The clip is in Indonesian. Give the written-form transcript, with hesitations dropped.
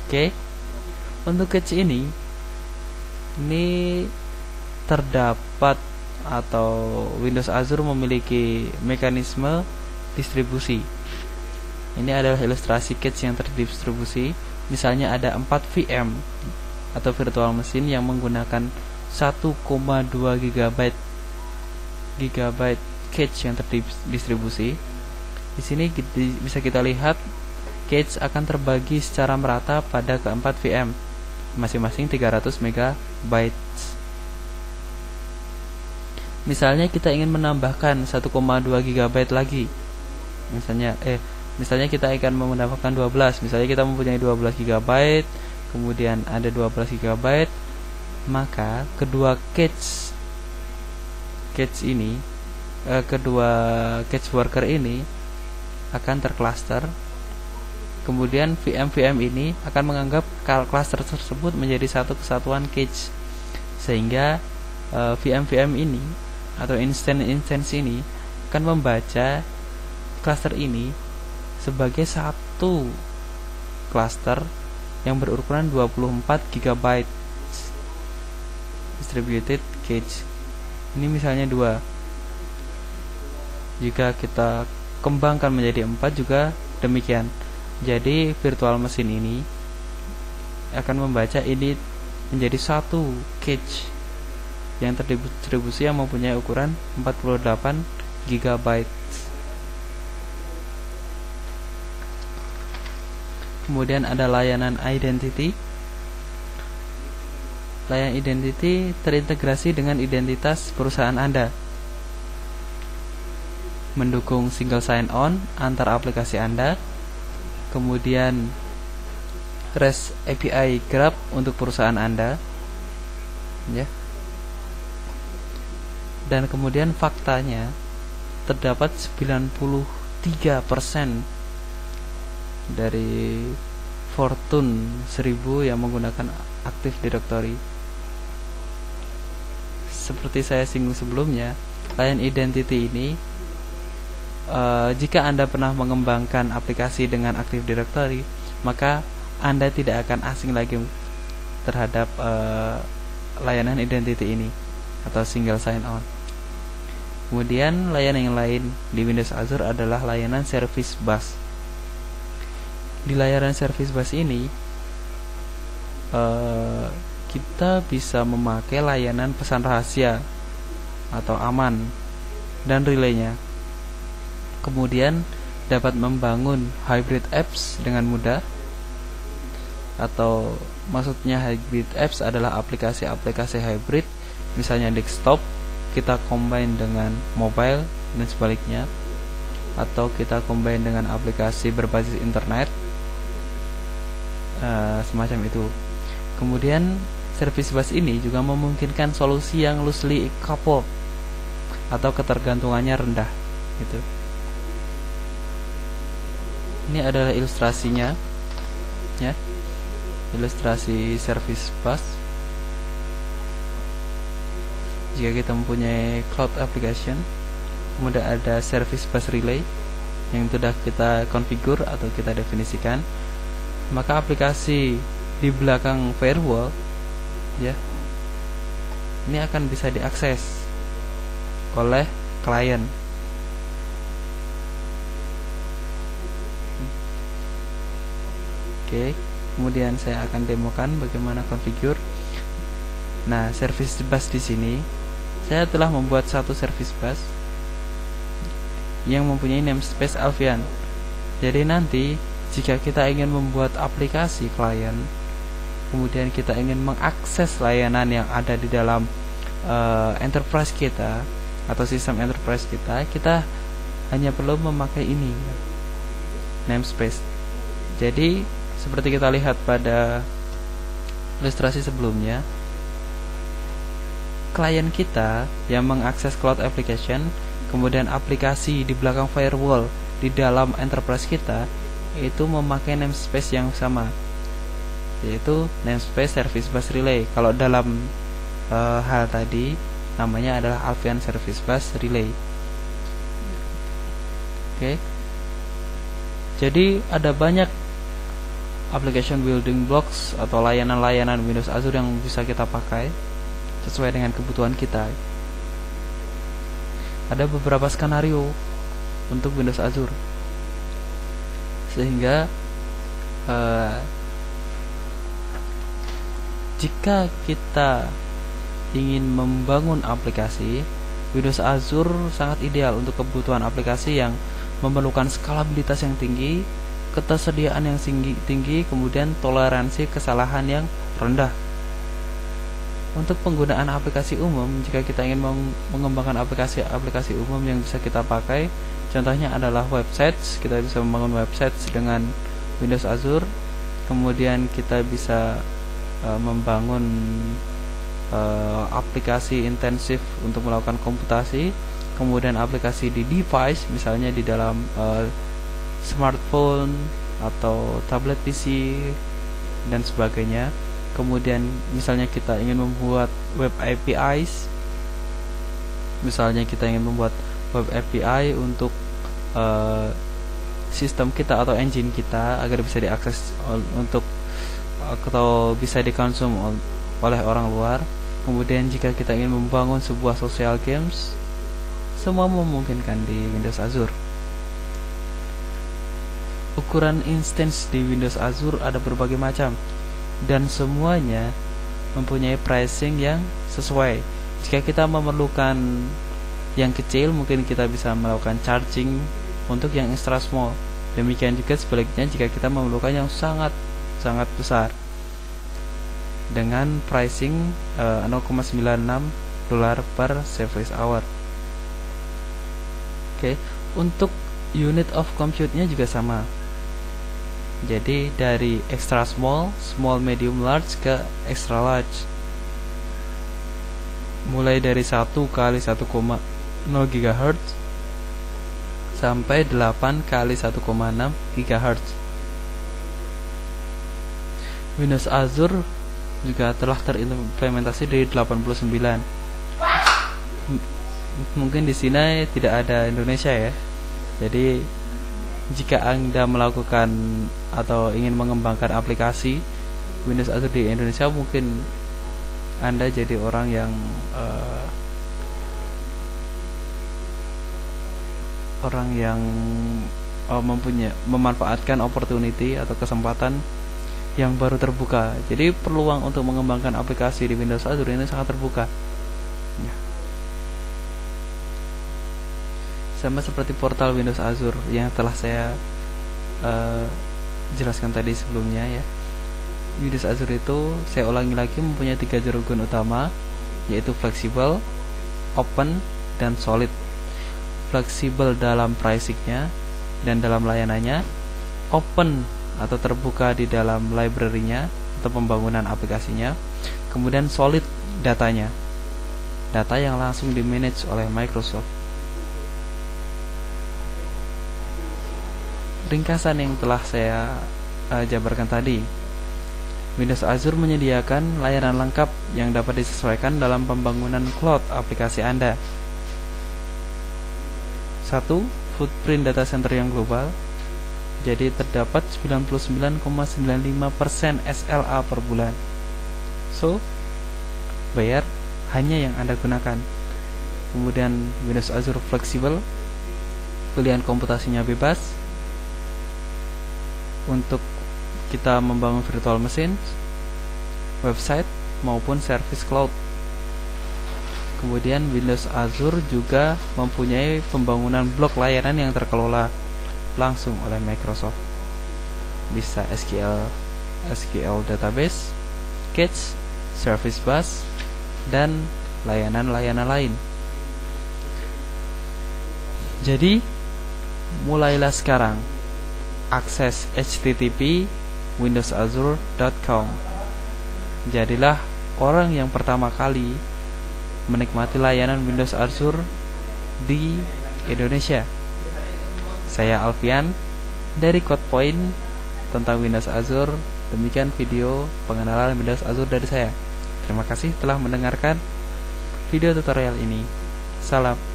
Oke. Untuk cache ini terdapat atau Windows Azure memiliki mekanisme distribusi. Ini adalah ilustrasi cache yang terdistribusi. Misalnya ada 4 VM atau virtual machine yang menggunakan 1,2 GB cache yang terdistribusi. Di sini bisa kita lihat cache akan terbagi secara merata pada keempat VM, masing-masing 300 MB. Misalnya kita ingin menambahkan 1,2 GB lagi. Misalnya kita akan menambahkan 12. Misalnya kita mempunyai 12 GB, kemudian ada 12 GB, maka kedua cache worker ini akan tercluster. Kemudian VM ini akan menganggap cluster tersebut menjadi satu kesatuan cache, sehingga VM ini atau instance ini akan membaca cluster ini sebagai satu cluster yang berukuran 24 GB distributed cache. Ini misalnya 2. Jika kita kembangkan menjadi 4 juga demikian. Jadi virtual machine ini akan membaca ini menjadi satu cache yang terdistribusi yang mempunyai ukuran 48 GB. Kemudian ada layanan identity. Layanan identity terintegrasi dengan identitas perusahaan Anda, mendukung single sign-on antar aplikasi Anda. Kemudian REST API Graph untuk perusahaan Anda, ya. Dan kemudian faktanya terdapat 93% dari Fortune 1000 yang menggunakan Active Directory. Seperti saya singgung sebelumnya, layanan identity ini jika Anda pernah mengembangkan aplikasi dengan Active Directory, maka Anda tidak akan asing lagi terhadap layanan identity ini atau single sign-on. Kemudian layanan yang lain di Windows Azure adalah layanan Service Bus. Di layanan Service Bus ini kita bisa memakai layanan pesan rahasia atau aman dan relaynya. Kemudian dapat membangun hybrid apps dengan mudah, atau maksudnya hybrid apps adalah aplikasi-aplikasi hybrid, misalnya desktop kita combine dengan mobile dan sebaliknya, atau kita combine dengan aplikasi berbasis internet, semacam itu. Kemudian Service Bus ini juga memungkinkan solusi yang loosely coupled atau ketergantungannya rendah, gitu. Ini adalah ilustrasinya, ya, ilustrasi Service Bus. Jika kita mempunyai cloud application, kemudian ada Service Bus Relay yang sudah kita configure atau kita definisikan, maka aplikasi di belakang firewall, ya, ini akan bisa diakses oleh klien. Oke, kemudian saya akan demokan bagaimana configure. Nah, service bus di sini saya telah membuat satu service bus yang mempunyai namespace Alfian. Jadi nanti jika kita ingin membuat aplikasi klien, kemudian kita ingin mengakses layanan yang ada di dalam enterprise kita atau sistem enterprise kita hanya perlu memakai ini, namespace. Jadi seperti kita lihat pada ilustrasi sebelumnya, klien kita yang mengakses cloud application, kemudian aplikasi di belakang firewall di dalam enterprise kita itu memakai namespace yang sama, yaitu namespace Service Bus Relay. Kalau dalam hal tadi namanya adalah Alfian Service Bus Relay. Oke. Jadi ada banyak application building blocks atau layanan-layanan Windows Azure yang bisa kita pakai sesuai dengan kebutuhan kita. Ada beberapa skenario untuk Windows Azure, sehingga jika kita ingin membangun aplikasi, Windows Azure sangat ideal untuk kebutuhan aplikasi yang memerlukan skalabilitas yang tinggi, ketersediaan yang tinggi, kemudian toleransi kesalahan yang rendah. Untuk penggunaan aplikasi umum, jika kita ingin mengembangkan aplikasi umum yang bisa kita pakai, contohnya adalah websites. Kita bisa membangun websites dengan Windows Azure. Kemudian kita bisa membangun aplikasi intensif untuk melakukan komputasi, kemudian aplikasi di device, misalnya di dalam smartphone atau tablet PC dan sebagainya. Kemudian misalnya kita ingin membuat web APIs, misalnya kita ingin membuat web API untuk sistem kita atau engine kita agar bisa diakses untuk atau bisa dikonsum oleh orang luar. Kemudian jika kita ingin membangun sebuah social games, semua memungkinkan di Windows Azure. Ukuran instance di Windows Azure ada berbagai macam, dan semuanya mempunyai pricing yang sesuai. Jika kita memerlukan yang kecil, mungkin kita bisa melakukan charging untuk yang extra small. Demikian juga sebaliknya jika kita memerlukan yang sangat besar, dengan pricing $0.96 per service hour. Oke, untuk unit of compute-nya juga sama. Jadi dari extra small, small, medium, large ke extra large. Mulai dari 1 kali 1,0 GHz sampai 8 kali 1,6 GHz. Windows Azure juga telah terimplementasi di 89. Mungkin di sini tidak ada Indonesia ya. Jadi jika Anda melakukan atau ingin mengembangkan aplikasi Windows Azure di Indonesia, mungkin Anda jadi orang yang memanfaatkan opportunity atau kesempatan yang baru terbuka. Jadi peluang untuk mengembangkan aplikasi di Windows Azure ini sangat terbuka ya. Sama seperti portal Windows Azure yang telah saya jelaskan tadi sebelumnya ya. Windows Azure itu, saya ulangi lagi, mempunyai 3 jargon utama, yaitu fleksibel, open, dan solid. Fleksibel dalam pricingnya dan dalam layanannya, open atau terbuka di dalam library-nya atau pembangunan aplikasinya, kemudian solid datanya, data yang langsung di-manage oleh Microsoft. Ringkasan yang telah saya jabarkan tadi, Windows Azure menyediakan layanan lengkap yang dapat disesuaikan dalam pembangunan cloud aplikasi Anda. 1. Footprint data center yang global. Jadi terdapat 99,95% SLA per bulan. So, bayar hanya yang Anda gunakan. Kemudian Windows Azure fleksibel, pilihan komputasinya bebas untuk kita membangun virtual machine, website maupun service cloud. Kemudian Windows Azure juga mempunyai pembangunan blok layanan yang terkelola langsung oleh Microsoft. Bisa SQL database, cache, service bus, dan layanan-layanan lain. Jadi, mulailah sekarang akses http windowsazure.com. Jadilah orang yang pertama kali menikmati layanan Windows Azure di Indonesia. Saya Alfian dari CodePoint tentang Windows Azure. Demikian video pengenalan Windows Azure dari saya. Terima kasih telah mendengarkan video tutorial ini. Salam.